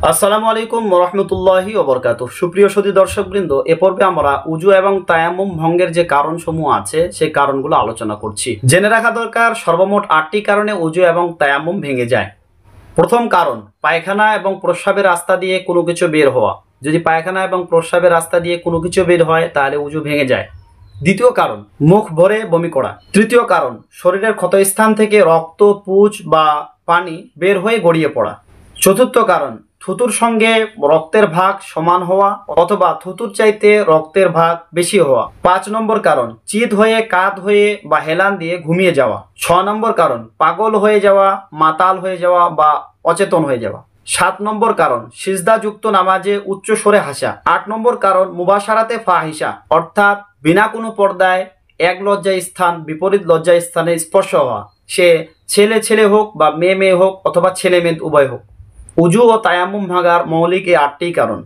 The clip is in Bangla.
আসসালামু আলাইকুম রহমতুল্লাহি ওবরকাতুহ। সুপ্রিয় সুধী দর্শকবৃন্দ, এ পর্বে আমরা উজু এবং তায়াম্মুম ভঙ্গের যে কারণসমূহ আছে সেই কারণগুলো আলোচনা করছি। জেনে রাখা দরকার সর্বমোট 8টি কারণে উজু এবং তায়াম্মুম ভেঙে যায়। প্রথম কারণ, পায়খানা এবং প্রস্রাবের রাস্তা দিয়ে কোনো কিছু বের হওয়া। যদি পায়খানা এবং প্রস্রাবের রাস্তা দিয়ে কোনো কিছু বের হয় তাহলে উজু ভেঙে যায়। দ্বিতীয় কারণ, মুখ ভরে বমি করা। তৃতীয় কারণ, শরীরের ক্ষতস্থান থেকে রক্ত, পুঁজ বা পানি বের হয়ে গড়িয়ে পড়া। চতুর্থ কারণ, থুতুর সঙ্গে রক্তের ভাগ সমান হওয়া অথবা থুতুর চাইতে রক্তের ভাগ বেশি হওয়া। 5 নম্বর কারণ, চিত হয়ে, কাত হয়ে বা হেলান দিয়ে ঘুমিয়ে যাওয়া। 6 নম্বর কারণ, পাগল হয়ে যাওয়া, মাতাল হয়ে যাওয়া বা অচেতন হয়ে যাওয়া। 7 নম্বর কারণ, সিজদাযুক্ত নামাজে উচ্চ স্বরে হাসা। 8 নম্বর কারণ, মুবাশারাতে ফাহিশা, অর্থাৎ বিনা কোনো পর্দায় এক লজ্জা স্থান বিপরীত লজ্জা স্থানে স্পর্শ হওয়া, সে ছেলে ছেলে হোক বা মেয়ে মেয়ে হোক অথবা ছেলে মেয়ে উভয় হোক। উজু ও তায়াম্মুম ভাঙার মৌলিক এই 8টি কারণ।